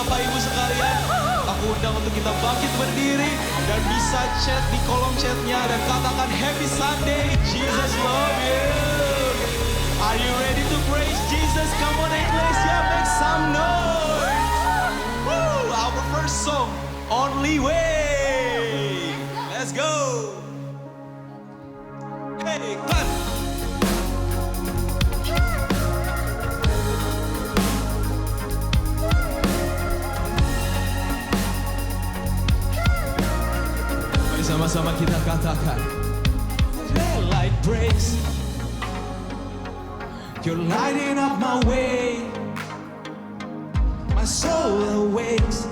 Bapak Ibu sekalian, aku undang untuk kita bangkit berdiri dan bisa chat di kolom chatnya dan katakan Happy Sunday, Jesus love you. Are you ready to praise Jesus? Come on Ecclesia, make some noise. Woo! Our first song, Only Way. Let's go. Hey, clap. Sama-sama kita katakan, let light breaks, you're lighting up my way, my soul awakes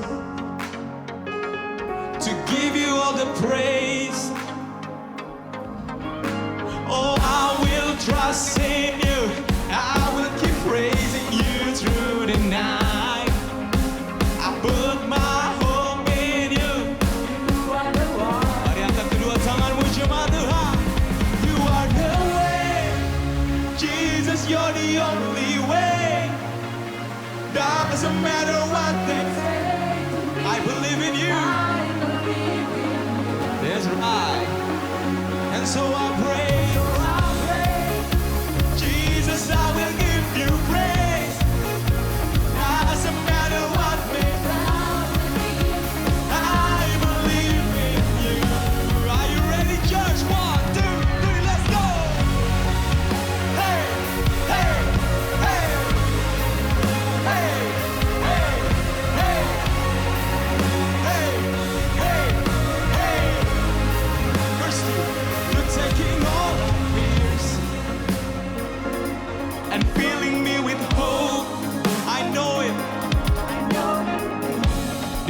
to give you all the praise. Oh, I will trust in you, I will keep praising you through the night. I put my you're the only way. Doesn't matter what they say, I believe in you. That's right. And so I pray, Jesus, I will give you praise. Doesn't matter what may say, I believe in you. Are you ready, church? 1, 2, 3, let's go. Hey.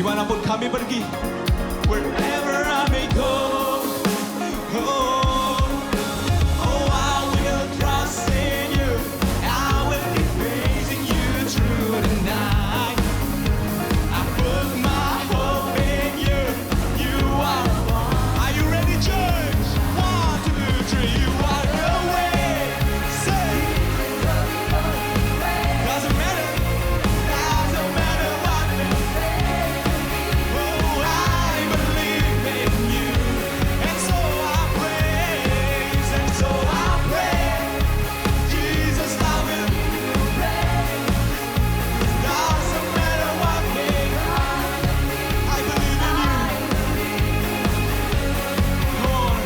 Dimanapun kami pergi, wherever I may go, oh, I will trust in you, I will be praising you through the night. I put my hope in you, you are one. Are you ready, church? 1, 2, 3, you are the way. Say, doesn't matter what they say. I believe in you, and so I praise, and so I pray, Jesus, I will praise. Doesn't matter what may, I believe in you. Lord,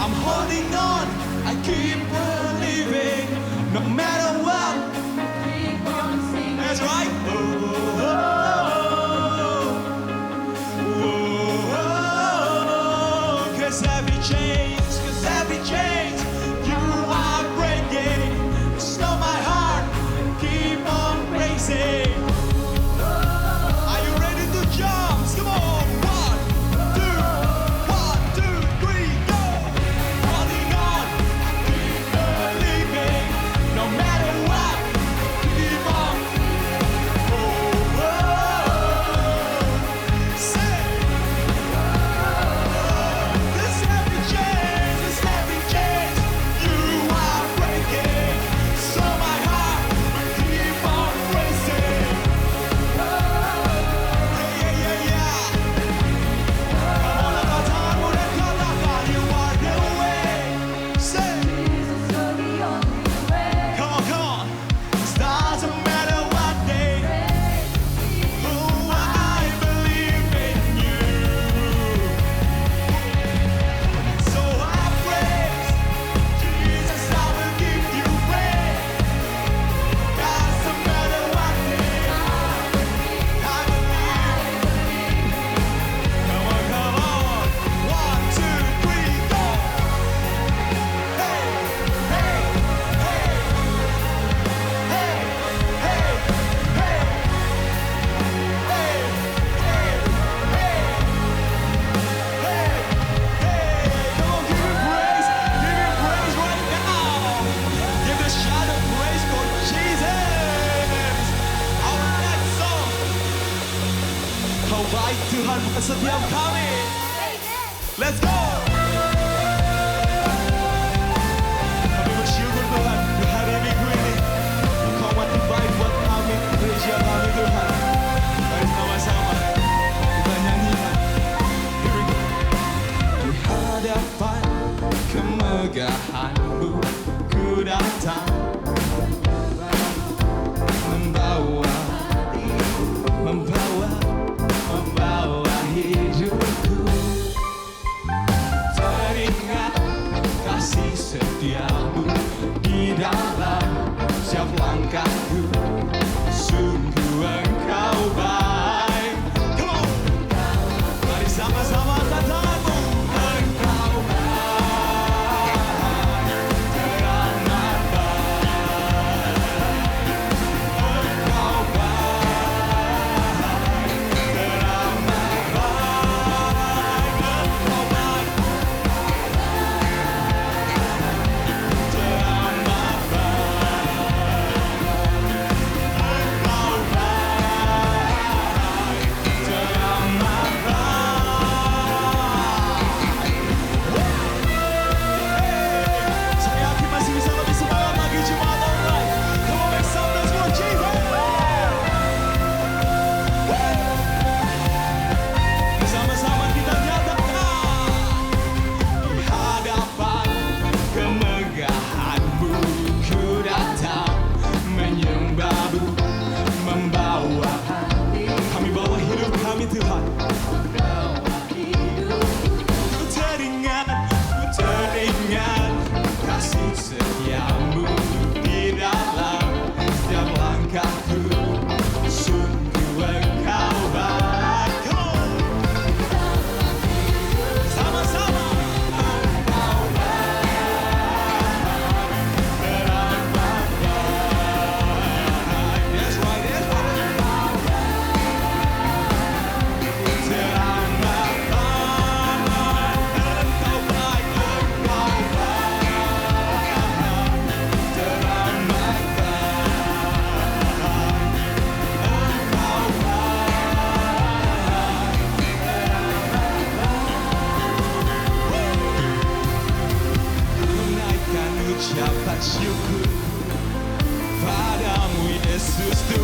I'm holding on, I keep believing, no matter what. That's right. Cause every chains you are breaking, slow my heart, keep on racing. Are you ready to jump? Come on, 1, 2, 3, go. Holding on, keep believing, no matter what, keep on. Say. Baik Tuhan setiap kami. Let's go. Kami bersyukur Tuhan di hari Minggu ini. Engkau mati baik buat kami. Gereja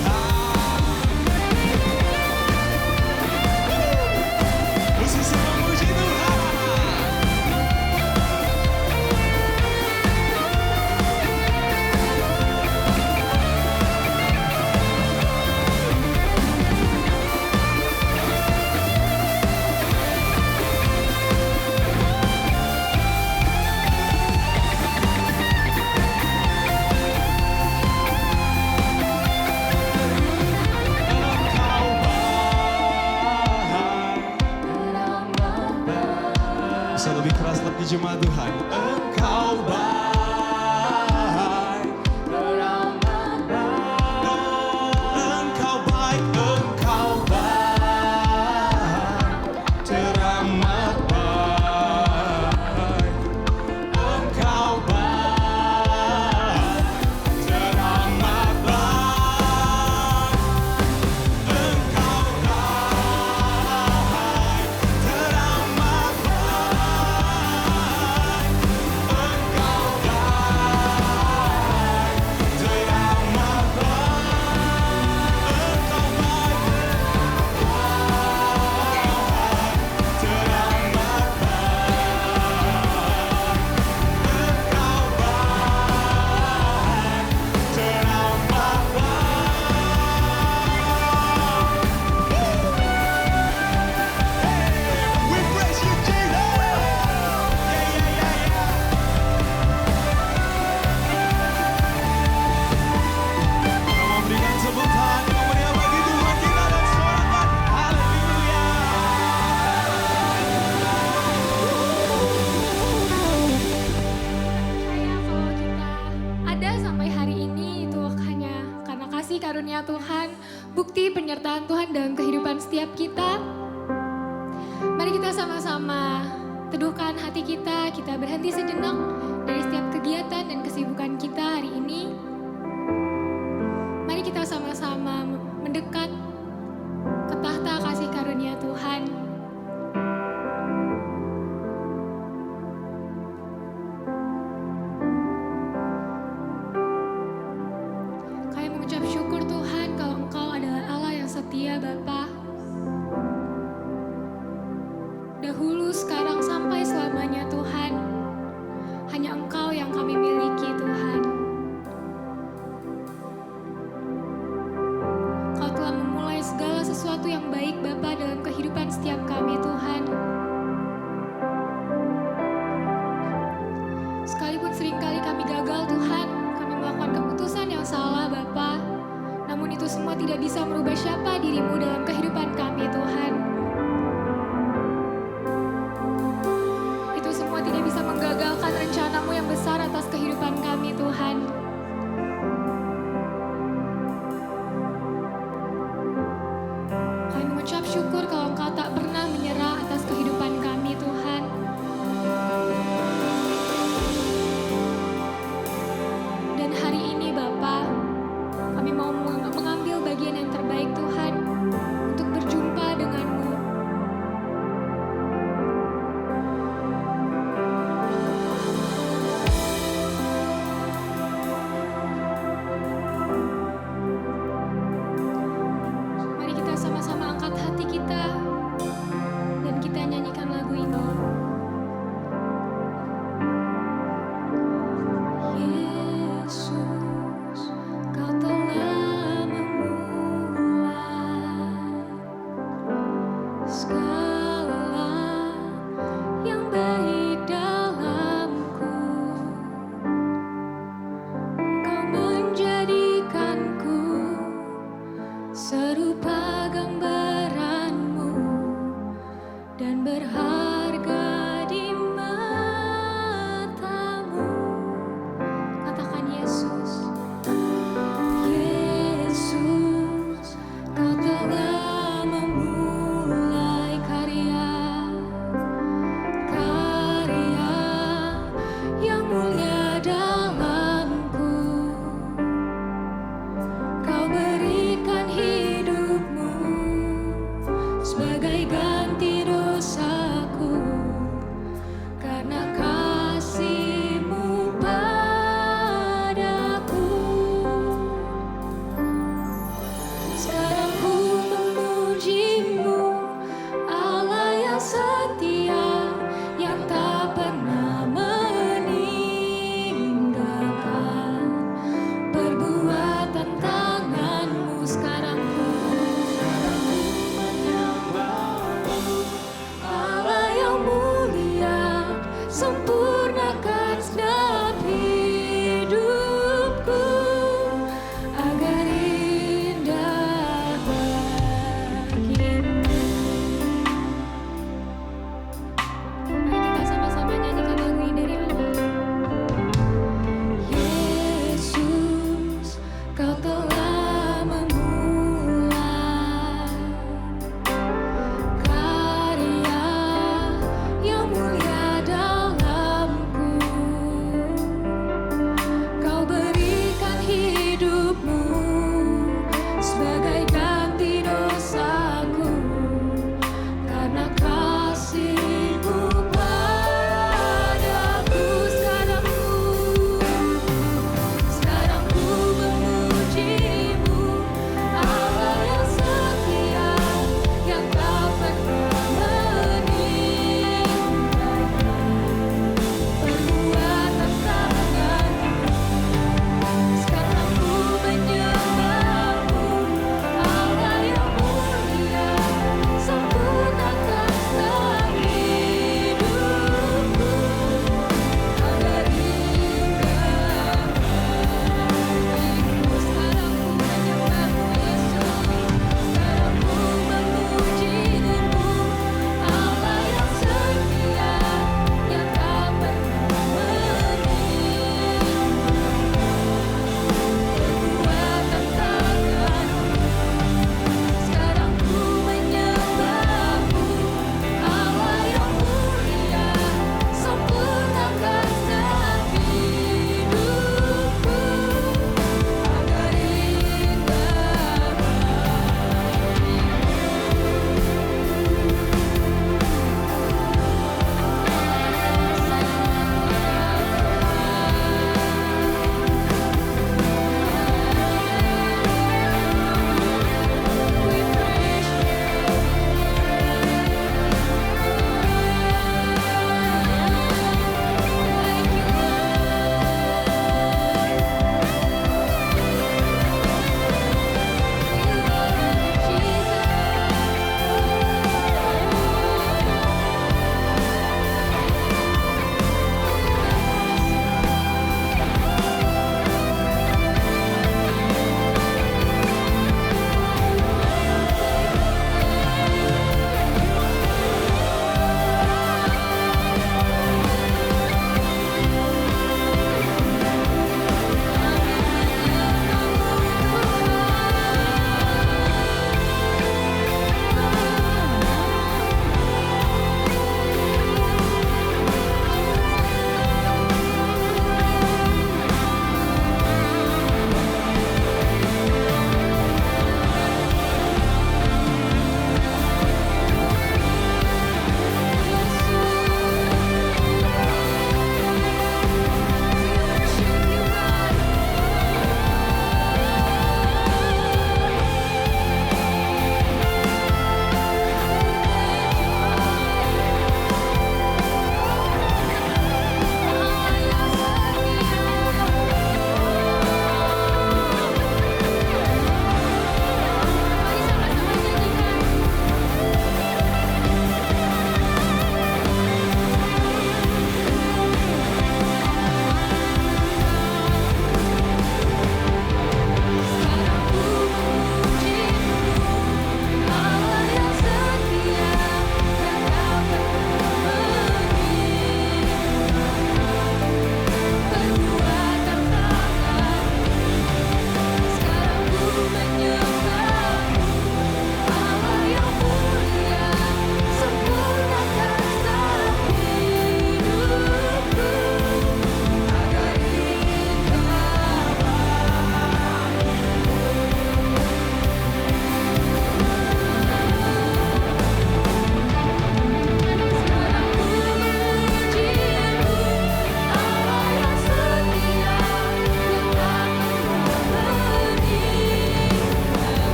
Tuhan. Musisi memuji Tuhan. Bisa lebih keras lebih jemaat Tuhan. Engkau baik, teramat baik. Engkau baik, engkau baik, teramat baik. Engkau baik, teramat baik. Engkau baik, teramat karunia Tuhan, bukti penyertaan Tuhan dalam kehidupan setiap kita. Mari kita sama-sama teduhkan hati kita berhenti sejenak dari setiap kegiatan dan kesibukan kita hari ini. Mari kita sama-sama mendekat ke tahta kasih karunia Tuhan. Syukur Tuhan kalau Engkau adalah Allah yang setia Bapa. Dahulu, sekarang, sampai selamanya Tuhan. Hanya Engkau yang kami miliki Tuhan. Kau telah memulai segala sesuatu yang baik Bapa dalam kehidupan setiap kami Tuhan. Sekalipun seringkali kami gagal Tuhan, kami melakukan keputusan yang salah Bapa. Namun itu semua tidak bisa merubah siapa dirimu dalam kehidupan kami Tuhan. Itu semua tidak bisa menggagalkan rencanamu yang besar atas kehidupan kami Tuhan. Kami mengucap syukur kalau Engkau tak pernah menyerah atas kehidupan kami Tuhan. Dan hari ini Bapa, kami mau mengambil bagian yang terbaik Tuhan untuk berjumpa denganmu. Mari kita sama-sama angkat hati kita dan kita nyanyikan lagu ini. Yesus, Kau telah memulai segala yang baik dalamku. Kau menjadikanku serupa gambaranmu dan berharga di matamu. Katakan Yesus. Yesus, Kau telah memulai karya yang mulia dalamku. Kau berikan hidupmu sebagai ganti dosaku.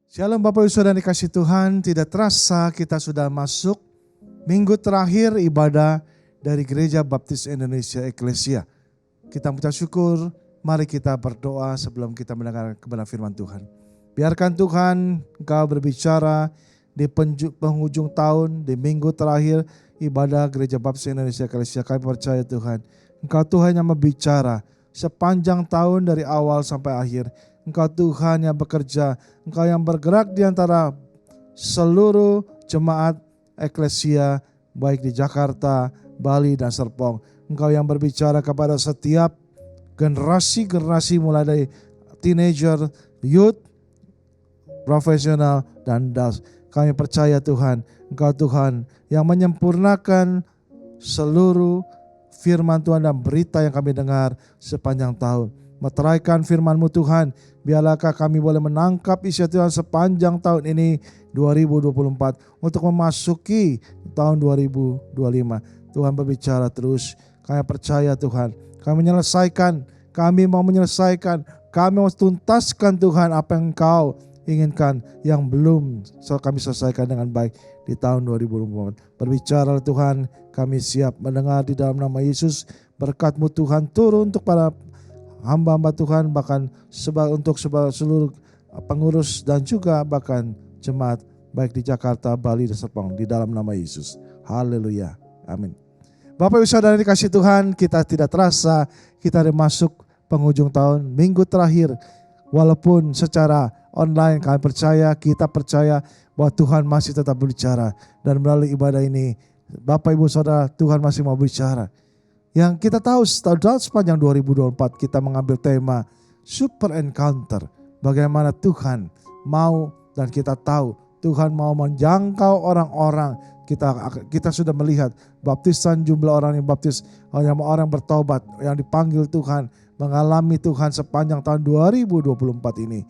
Shalom Bapak Ibu Saudara dikasih Tuhan, tidak terasa kita sudah masuk minggu terakhir ibadah dari Gereja Baptis Indonesia Eklesia. Kita mengucap syukur, mari kita berdoa sebelum kita mendengar kebenaran firman Tuhan. Biarkan Tuhan Engkau berbicara di penghujung tahun, di minggu terakhir ibadah Gereja Baptis Indonesia Eklesia. Kami percaya Tuhan, Engkau Tuhan yang membicara sepanjang tahun dari awal sampai akhir. Engkau Tuhan yang bekerja, Engkau yang bergerak di antara seluruh jemaat eklesia, baik di Jakarta, Bali, dan Serpong. Engkau yang berbicara kepada setiap generasi-generasi mulai dari teenager, youth, profesional, dan das. Kami percaya Tuhan, Engkau Tuhan yang menyempurnakan seluruh firman Tuhan dan berita yang kami dengar sepanjang tahun. Meteraikan firman-Mu Tuhan, biarlah kami boleh menangkap isi Tuhan sepanjang tahun ini 2024 untuk memasuki tahun 2025. Tuhan berbicara terus, kami percaya Tuhan, kami mau menyelesaikan, kami mau tuntaskan Tuhan apa yang Engkau inginkan yang belum kami selesaikan dengan baik di tahun 2024. Berbicara Tuhan, kami siap mendengar di dalam nama Yesus. Berkat-Mu Tuhan turun untuk para hamba-hamba Tuhan, bahkan untuk seluruh pengurus dan juga bahkan jemaat baik di Jakarta, Bali, dan Serpong di dalam nama Yesus. Haleluya. Amin. Bapak Ibu Saudara dikasih Tuhan, kita tidak terasa kita ada masuk penghujung tahun, minggu terakhir. Walaupun secara online kita percaya bahwa Tuhan masih tetap berbicara, dan melalui ibadah ini Bapak Ibu Saudara, Tuhan masih mau bicara. Yang kita tahu sepanjang 2024 kita mengambil tema Super Encounter. Bagaimana Tuhan mau, dan kita tahu Tuhan mau menjangkau orang-orang. Kita sudah melihat baptisan, jumlah orang yang baptis, orang bertobat yang dipanggil Tuhan, mengalami Tuhan sepanjang tahun 2024 ini.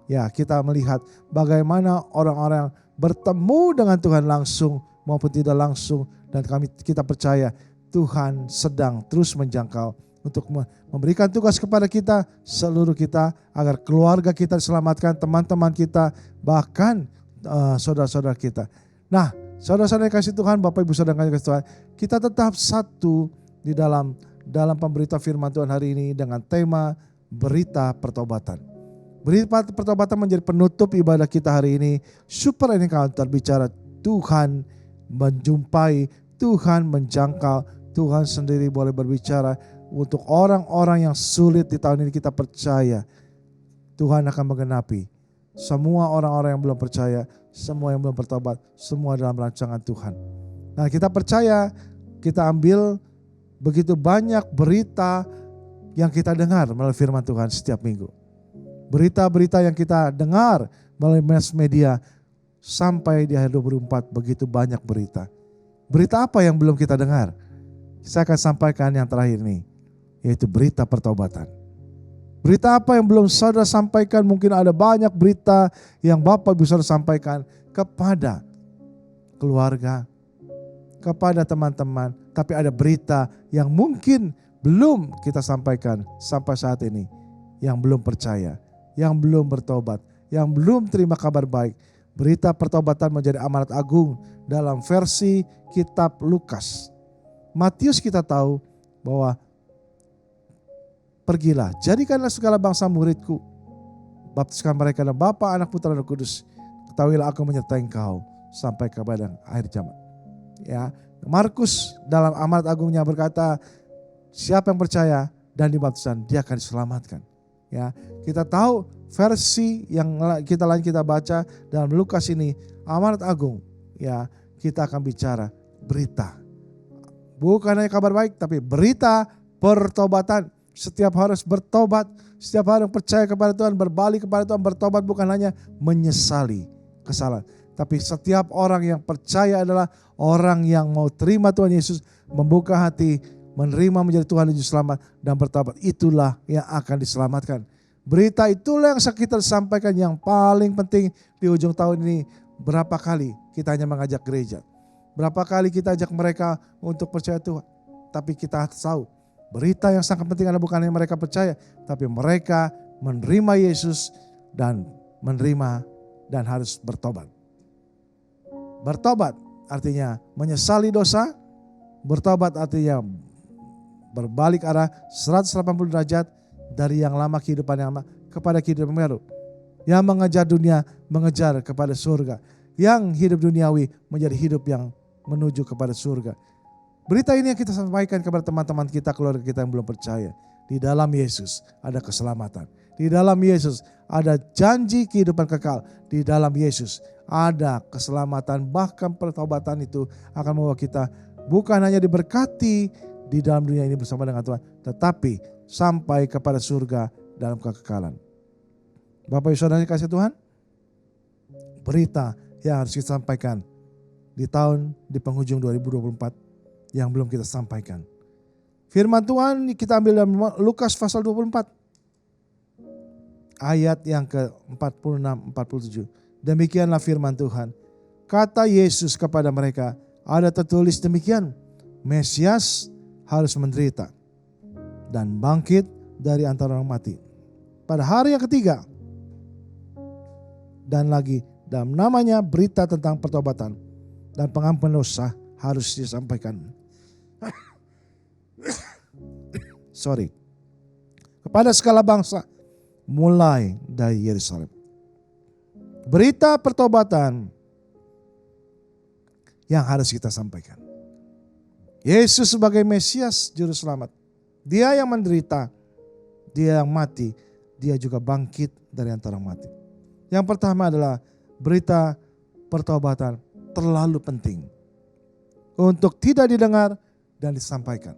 Ya, kita melihat bagaimana orang-orang bertemu dengan Tuhan langsung maupun tidak langsung, dan kita percaya Tuhan sedang terus menjangkau untuk memberikan tugas kepada kita, seluruh kita, agar keluarga kita diselamatkan, teman-teman kita, bahkan saudara-saudara kita. Nah, saudara-saudara yang kasih Tuhan, Bapak Ibu Saudara yang kasih Tuhan, kita tetap satu di dalam pemberita firman Tuhan hari ini dengan tema berita pertobatan. Berita pertobatan menjadi penutup ibadah kita hari ini. Super Encounter bicara Tuhan menjumpai, Tuhan menjangkau, Tuhan sendiri boleh berbicara untuk orang-orang yang sulit di tahun ini. Kita percaya Tuhan akan menggenapi semua orang-orang yang belum percaya, semua yang belum bertobat, semua dalam rancangan Tuhan. Nah, kita percaya, kita ambil begitu banyak berita yang kita dengar melalui firman Tuhan setiap minggu. Berita-berita yang kita dengar melalui mass media sampai di akhir 2024 begitu banyak berita. Berita apa yang belum kita dengar? Saya akan sampaikan yang terakhir nih, yaitu berita pertobatan. Berita apa yang belum saudara sampaikan? Mungkin ada banyak berita yang Bapak bisa sampaikan kepada keluarga, kepada teman-teman. Tapi ada berita yang mungkin belum kita sampaikan sampai saat ini. Yang belum percaya, yang belum bertobat, yang belum terima kabar baik. Berita pertobatan menjadi amanat agung dalam versi kitab Lukas. Matius kita tahu bahwa pergilah, jadikanlah segala bangsa muridku, baptiskan mereka dalam Bapa, Anak, Putra, dan Roh Kudus. Ketahuilah aku menyertai engkau sampai kepada akhir zaman. Ya, Markus dalam amanat agungnya berkata, siapa yang percaya dan dibaptisan, dia akan diselamatkan. Ya, kita tahu versi yang kita baca dalam Lukas ini amanat agung. Ya, kita akan bicara berita. Bukan hanya kabar baik, tapi berita pertobatan. Setiap harus bertobat, setiap hari yang percaya kepada Tuhan, berbalik kepada Tuhan, bertobat bukan hanya menyesali kesalahan. Tapi setiap orang yang percaya adalah orang yang mau terima Tuhan Yesus, membuka hati, menerima menjadi Tuhan Yesus selamat dan bertobat. Itulah yang akan diselamatkan. Berita itulah yang kita sampaikan yang paling penting di ujung tahun ini. Berapa kali kita hanya mengajak gereja, berapa kali kita ajak mereka untuk percaya Tuhan. Tapi kita tahu berita yang sangat penting adalah bukan hanya mereka percaya, tapi mereka menerima Yesus dan menerima dan harus bertobat. Bertobat artinya menyesali dosa, bertobat artinya berbalik arah 180 derajat dari yang lama kehidupan yang lama kepada kehidupan baru. Yang mengejar dunia mengejar kepada surga. Yang hidup duniawi menjadi hidup yang menuju kepada surga. Berita ini yang kita sampaikan kepada teman-teman kita, keluarga kita yang belum percaya. Di dalam Yesus ada keselamatan. Di dalam Yesus ada janji kehidupan kekal. Di dalam Yesus ada keselamatan. Bahkan pertobatan itu akan membawa kita bukan hanya diberkati di dalam dunia ini bersama dengan Tuhan, tetapi sampai kepada surga dalam kekekalan. Bapak Ibu Saudara kasih Tuhan, berita yang harus kita sampaikan di penghujung 2024 yang belum kita sampaikan. Firman Tuhan kita ambil dalam Lukas pasal 24 ayat yang ke-46-47. Demikianlah firman Tuhan. Kata Yesus kepada mereka, ada tertulis demikian, Mesias harus menderita dan bangkit dari antara orang mati pada hari yang ketiga. Dan lagi dalam namanya berita tentang pertobatan dan pengampunan dosa harus disampaikan. Kepada segala bangsa mulai dari Yerusalem. Berita pertobatan yang harus kita sampaikan. Yesus sebagai Mesias juru selamat. Dia yang menderita, dia yang mati, dia juga bangkit dari antara mati. Yang pertama adalah berita pertobatan terlalu penting untuk tidak didengar dan disampaikan.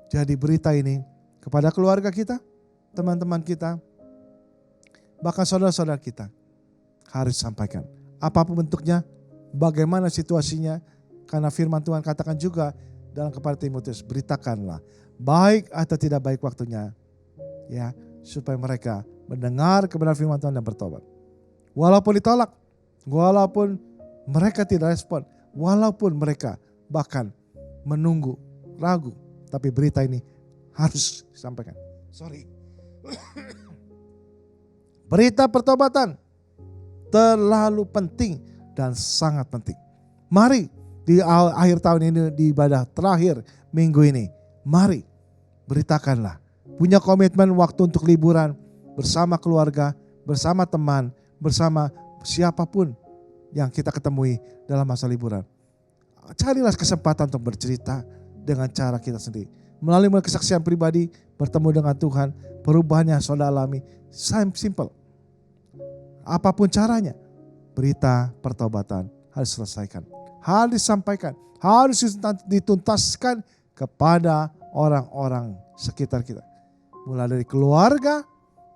Jadi berita ini kepada keluarga kita, teman-teman kita, bahkan saudara-saudara kita harus sampaikan. Apapun bentuknya, bagaimana situasinya, karena firman Tuhan katakan juga dalam kepada Timotius, beritakanlah baik atau tidak baik waktunya, ya, supaya mereka mendengar kebenaran firman Tuhan dan bertobat. Walaupun ditolak, walaupun mereka tidak respon, walaupun mereka bahkan menunggu, ragu, tapi berita ini harus disampaikan. Berita pertobatan terlalu penting dan sangat penting. Mari di akhir tahun ini, di ibadah terakhir minggu ini, mari beritakanlah. Punya komitmen waktu untuk liburan bersama keluarga, bersama teman, bersama siapapun yang kita ketemui dalam masa liburan. Carilah kesempatan untuk bercerita dengan cara kita sendiri. Melalui kesaksian pribadi, bertemu dengan Tuhan, perubahan yang saudara alami, simple. Apapun caranya, berita pertobatan harus selesaikan. Harus disampaikan, harus dituntaskan kepada orang-orang sekitar kita. Mulai dari keluarga,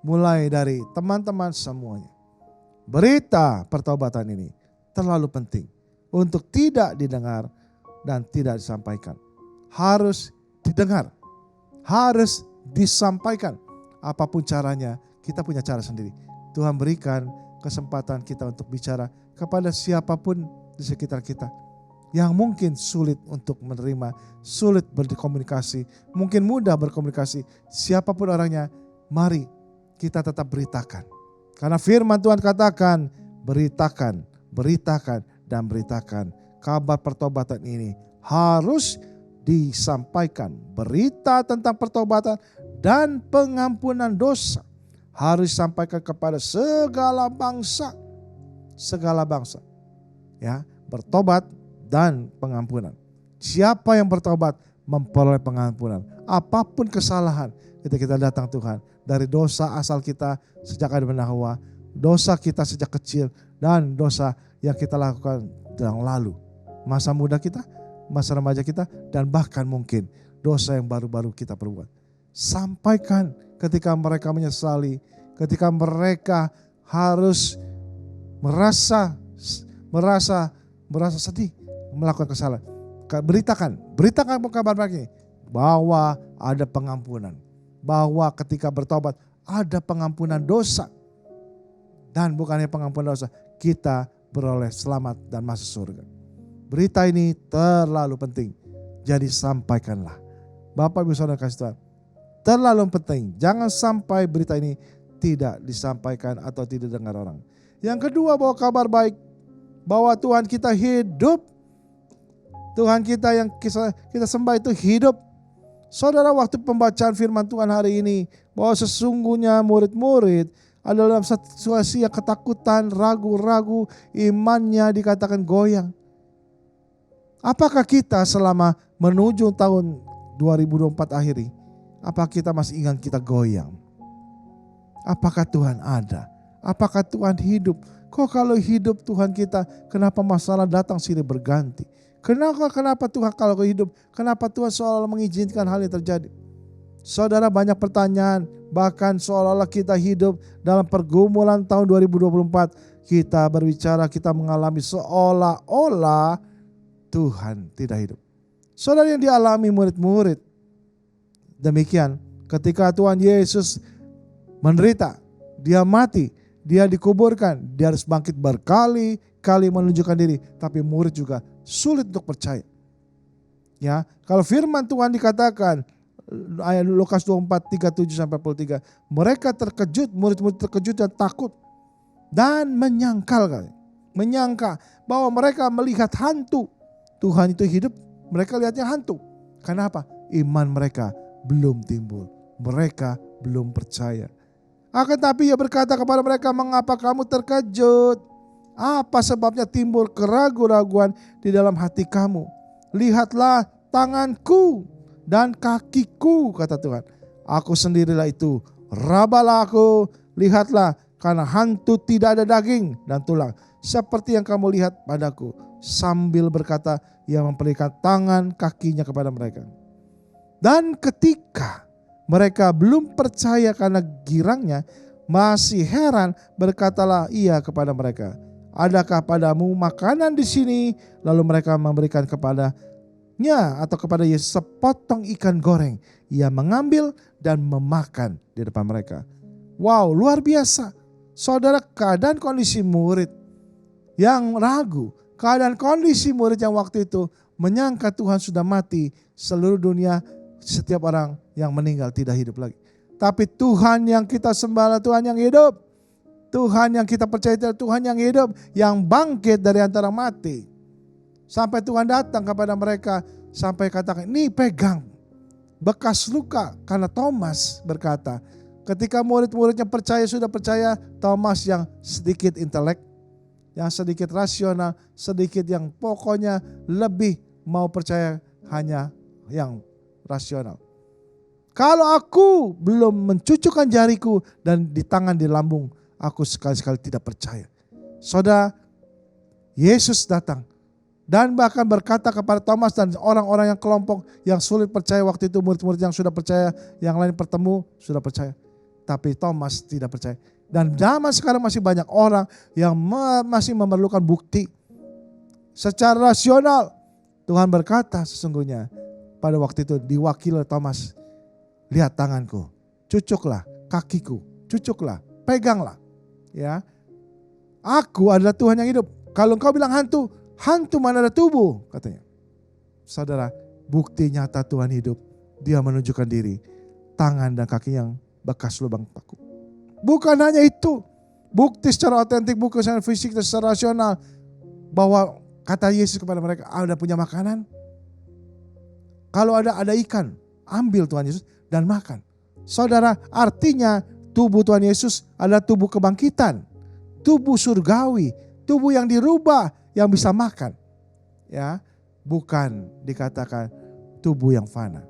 mulai dari teman-teman semuanya. Berita pertobatan ini terlalu penting untuk tidak didengar dan tidak disampaikan. Harus didengar, harus disampaikan. Apapun caranya, kita punya cara sendiri. Tuhan berikan kesempatan kita untuk bicara kepada siapapun di sekitar kita yang mungkin sulit untuk menerima, sulit berkomunikasi, mungkin mudah berkomunikasi. Siapapun orangnya, mari kita tetap beritakan. Karena firman Tuhan katakan, beritakan, beritakan, dan beritakan. Kabar pertobatan ini harus disampaikan. Berita tentang pertobatan dan pengampunan dosa harus disampaikan kepada segala bangsa. Segala bangsa. Ya, bertobat dan pengampunan. Siapa yang bertobat memperoleh pengampunan. Apapun kesalahan ketika kita datang Tuhan. Dari dosa asal kita sejak Adam dan Hawa, dosa kita sejak kecil, dan dosa yang kita lakukan yang lalu. Masa muda kita, masa remaja kita, dan bahkan mungkin dosa yang baru-baru kita perbuat. Sampaikan ketika mereka menyesali, ketika mereka harus merasa sedih melakukan kesalahan. Beritakan kabar baik ini bahwa ada pengampunan. Bahwa ketika bertobat ada pengampunan dosa. Dan bukannya pengampunan dosa, kita beroleh selamat dan masuk surga. Berita ini terlalu penting. Jadi sampaikanlah. Bapak Ibu Saudara kasih Tuhan, terlalu penting. Jangan sampai berita ini tidak disampaikan atau tidak dengar orang. Yang kedua, bawa kabar baik bahwa Tuhan kita hidup. Tuhan kita yang kita sembah itu hidup. Saudara, waktu pembacaan firman Tuhan hari ini, bahwa sesungguhnya murid-murid adalah dalam situasi yang ketakutan, ragu-ragu, imannya dikatakan goyang. Apakah kita selama menuju tahun 2024 akhir ini, apakah kita masih ingat kita goyang? Apakah Tuhan ada? Apakah Tuhan hidup? Kok kalau hidup Tuhan kita, kenapa masalah datang silih berganti? Kenapa Tuhan kalau hidup, kenapa Tuhan seolah-olah mengizinkan hal ini terjadi? Saudara, banyak pertanyaan, bahkan seolah-olah kita hidup dalam pergumulan tahun 2024. Kita berbicara, kita mengalami seolah-olah Tuhan tidak hidup. Saudara, yang dialami murid-murid demikian ketika Tuhan Yesus menderita, dia mati, dia dikuburkan, dia harus bangkit berkali-kali menunjukkan diri, tapi murid juga sulit untuk percaya. Ya, kalau firman Tuhan dikatakan ayat Lukas 24:37-43, mereka terkejut, murid-murid terkejut dan takut dan menyangka bahwa mereka melihat hantu. Tuhan itu hidup, mereka lihatnya hantu. Kenapa? Iman mereka belum timbul, mereka belum percaya. Akan tapi ia berkata kepada mereka, mengapa kamu terkejut? Apa sebabnya timbul keraguan-raguan di dalam hati kamu? Lihatlah tanganku dan kakiku, kata Tuhan. Aku sendirilah itu, rabalah aku, lihatlah, karena hantu tidak ada daging dan tulang, seperti yang kamu lihat padaku. Sambil berkata, ia memperlihatkan tangan kakinya kepada mereka. Dan ketika mereka belum percaya karena girangnya, masih heran, berkatalah ia kepada mereka, adakah padamu makanan di sini? Lalu mereka memberikan kepadanya atau kepada Yesus sepotong ikan goreng. Ia mengambil dan memakan di depan mereka. Wow, luar biasa. Saudara, keadaan kondisi murid yang ragu, keadaan kondisi murid yang waktu itu menyangka Tuhan sudah mati, seluruh dunia, setiap orang yang meninggal tidak hidup lagi. Tapi Tuhan yang kita sembah, Tuhan yang hidup. Tuhan yang kita percaya itu Tuhan yang hidup, yang bangkit dari antara mati. Sampai Tuhan datang kepada mereka, sampai katakan, ini pegang bekas luka. Karena Thomas berkata, ketika murid-muridnya percaya, sudah percaya, Thomas yang sedikit intelek, yang sedikit rasional, sedikit yang pokoknya lebih mau percaya hanya yang rasional. Kalau aku belum mencucukkan jariku dan di tangan di lambung, aku sekali-sekali tidak percaya. Saudara, Yesus datang dan bahkan berkata kepada Thomas dan orang-orang yang kelompok yang sulit percaya waktu itu, murid-murid yang sudah percaya, yang lain bertemu sudah percaya. Tapi Thomas tidak percaya. Dan zaman sekarang masih banyak orang yang masih memerlukan bukti. Secara rasional, Tuhan berkata sesungguhnya pada waktu itu diwakili Thomas, lihat tanganku, cucuklah kakiku, cucuklah, peganglah. Ya, aku adalah Tuhan yang hidup. Kalau engkau bilang hantu, hantu mana ada tubuh, katanya. Saudara, bukti nyata Tuhan hidup. Dia menunjukkan diri, tangan dan kaki yang bekas lubang paku. Bukan hanya itu, bukti secara otentik, bukan secara fisik, secara rasional, bahwa kata Yesus kepada mereka, ada punya makanan. Kalau ada ikan, ambil Tuhan Yesus dan makan. Saudara, artinya tubuh Tuhan Yesus adalah tubuh kebangkitan, tubuh surgawi, tubuh yang dirubah, yang bisa makan. Ya, bukan dikatakan tubuh yang fana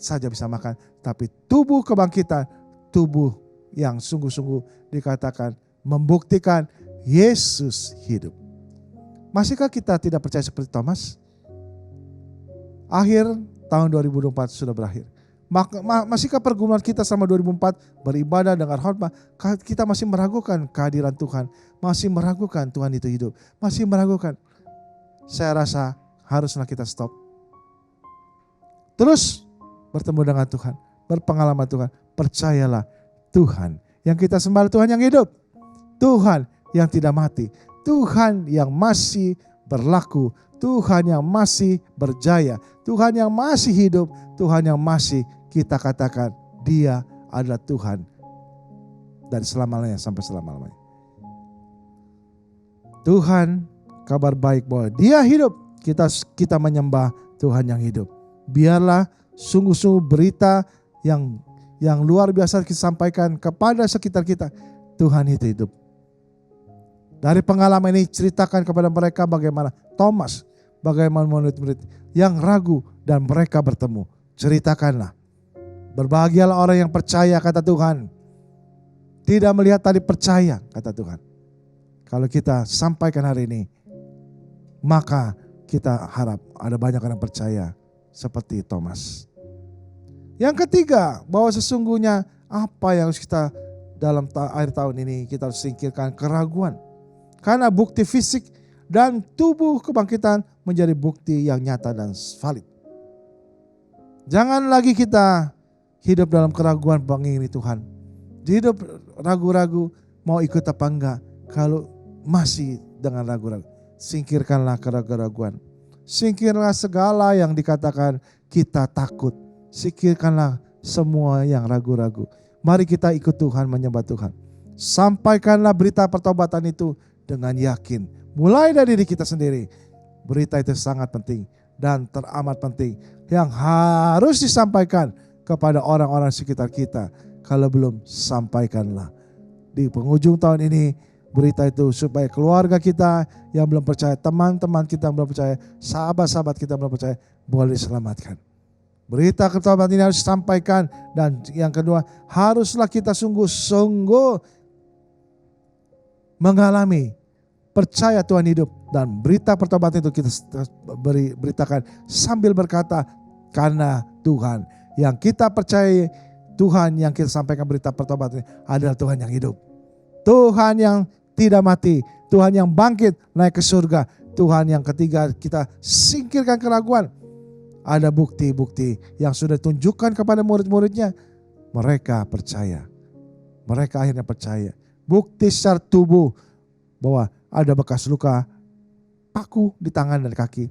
saja bisa makan, tapi tubuh kebangkitan, tubuh yang sungguh-sungguh dikatakan membuktikan Yesus hidup. Masihkah kita tidak percaya seperti Thomas? Akhir tahun 2024 sudah berakhir. Masihkah pergumulan kita selama 2004 beribadah dengan hormat, kita masih meragukan kehadiran Tuhan, masih meragukan Tuhan itu hidup, masih meragukan? Saya rasa haruslah kita stop. Terus bertemu dengan Tuhan, berpengalaman Tuhan, percayalah Tuhan yang kita sembah, Tuhan yang hidup, Tuhan yang tidak mati, Tuhan yang masih berlaku, Tuhan yang masih berjaya, Tuhan yang masih hidup, Tuhan yang masih kita katakan Dia adalah Tuhan dari selama-lamanya sampai selama-lamanya. Tuhan, kabar baik bahwa Dia hidup. Kita menyembah Tuhan yang hidup. Biarlah sungguh-sungguh berita yang luar biasa kita sampaikan kepada sekitar kita. Tuhan itu hidup. Dari pengalaman ini ceritakan kepada mereka bagaimana Thomas, bagaimana murid-murid yang ragu dan mereka bertemu. Ceritakanlah. Berbahagialah orang yang percaya, kata Tuhan. Tidak melihat tadi, percaya, kata Tuhan. Kalau kita sampaikan hari ini, maka kita harap ada banyak orang percaya seperti Thomas. Yang ketiga, bahwa sesungguhnya apa yang harus kita dalam akhir tahun ini kita harus singkirkan keraguan. Karena bukti fisik dan tubuh kebangkitan menjadi bukti yang nyata dan valid. Jangan lagi kita hidup dalam keraguan mengingini Tuhan. Hidup ragu-ragu mau ikut apa enggak. Kalau masih dengan ragu-ragu, singkirkanlah keraguan. Singkirlah segala yang dikatakan kita takut. Singkirkanlah semua yang ragu-ragu. Mari kita ikut Tuhan, menyembah Tuhan. Sampaikanlah berita pertobatan itu dengan yakin. Mulai dari diri kita sendiri. Berita itu sangat penting dan teramat penting. Yang harus disampaikan kepada orang-orang sekitar kita. Kalau belum, sampaikanlah. Di penghujung tahun ini, berita itu supaya keluarga kita yang belum percaya, teman-teman kita yang belum percaya, sahabat-sahabat kita yang belum percaya, boleh diselamatkan. Berita pertobatan ini harus disampaikan. Dan yang kedua, haruslah kita sungguh-sungguh mengalami percaya Tuhan hidup. Dan berita pertobatan itu kita beritakan sambil berkata, karena Tuhan yang kita percaya, Tuhan yang kita sampaikan berita pertobatan adalah Tuhan yang hidup. Tuhan yang tidak mati, Tuhan yang bangkit naik ke surga. Tuhan yang ketiga, kita singkirkan keraguan. Ada bukti-bukti yang sudah tunjukkan kepada murid-muridnya. Mereka percaya. Mereka akhirnya percaya. Bukti secara tubuh bahwa ada bekas luka paku di tangan dan kaki.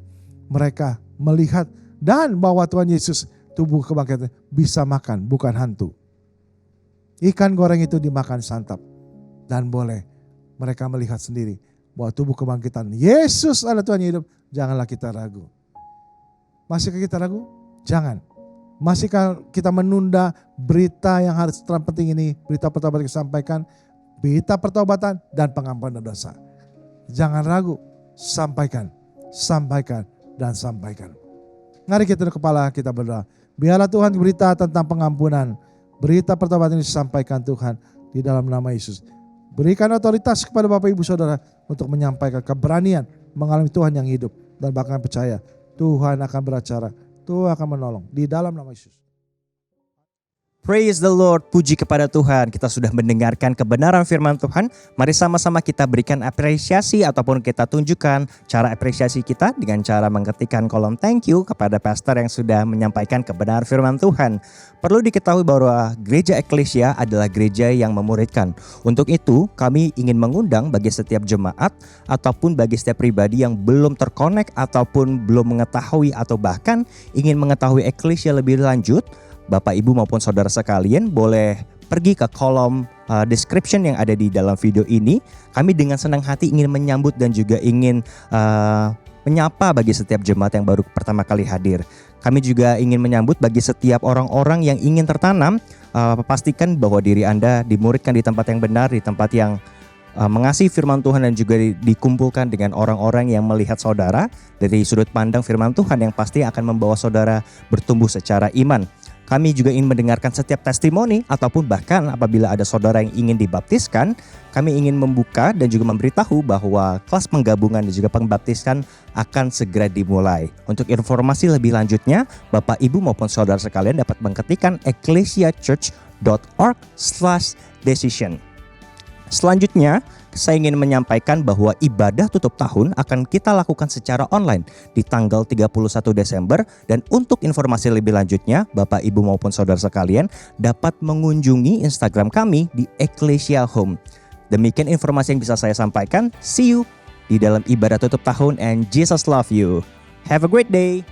Mereka melihat dan bahwa Tuhan Yesus tubuh kebangkitan bisa makan, bukan hantu. Ikan goreng itu dimakan santap. Dan boleh mereka melihat sendiri bahwa tubuh kebangkitan Yesus adalah Tuhan yang hidup. Janganlah kita ragu. Masihkah kita ragu? Jangan. Masihkah kita menunda berita yang harus terpenting ini, berita pertobatan kita sampaikan, berita pertobatan dan pengampunan dosa. Jangan ragu, sampaikan, sampaikan dan sampaikan. Mari kita kepala kita berdoa. Biarlah Tuhan berita tentang pengampunan, berita pertobatan ini disampaikan Tuhan di dalam nama Yesus. Berikan otoritas kepada Bapak Ibu Saudara untuk menyampaikan keberanian mengalami Tuhan yang hidup dan bahkan percaya Tuhan akan beracara, Tuhan akan menolong di dalam nama Yesus. Praise the Lord, puji kepada Tuhan. Kita sudah mendengarkan kebenaran firman Tuhan. Mari sama-sama kita berikan apresiasi ataupun kita tunjukkan cara apresiasi kita dengan cara mengetikkan kolom thank you kepada pastor yang sudah menyampaikan kebenaran firman Tuhan. Perlu diketahui bahwa gereja eklesia adalah gereja yang memuridkan. Untuk itu kami ingin mengundang bagi setiap jemaat ataupun bagi setiap pribadi yang belum terkonek ataupun belum mengetahui atau bahkan ingin mengetahui eklesia lebih lanjut, Bapak, Ibu maupun saudara sekalian boleh pergi ke kolom description yang ada di dalam video ini. Kami dengan senang hati ingin menyambut dan juga ingin menyapa bagi setiap jemaat yang baru pertama kali hadir. Kami juga ingin menyambut bagi setiap orang-orang yang ingin tertanam. Pastikan bahwa diri Anda dimuridkan di tempat yang benar, di tempat yang mengasihi firman Tuhan dan juga dikumpulkan dengan orang-orang yang melihat saudara dari sudut pandang firman Tuhan yang pasti akan membawa saudara bertumbuh secara iman. Kami juga ingin mendengarkan setiap testimoni ataupun bahkan apabila ada saudara yang ingin dibaptiskan, kami ingin membuka dan juga memberitahu bahwa kelas penggabungan dan juga pembaptisan akan segera dimulai. Untuk informasi lebih lanjutnya, Bapak, Ibu maupun saudara sekalian dapat mengetikkan ecclesiachurch.org/decision. Selanjutnya, saya ingin menyampaikan bahwa ibadah tutup tahun akan kita lakukan secara online di tanggal 31 Desember. Dan untuk informasi lebih lanjutnya, Bapak, Ibu maupun saudara sekalian dapat mengunjungi Instagram kami di Ecclesia Home. Demikian informasi yang bisa saya sampaikan. See you di dalam ibadah tutup tahun and Jesus love you. Have a great day.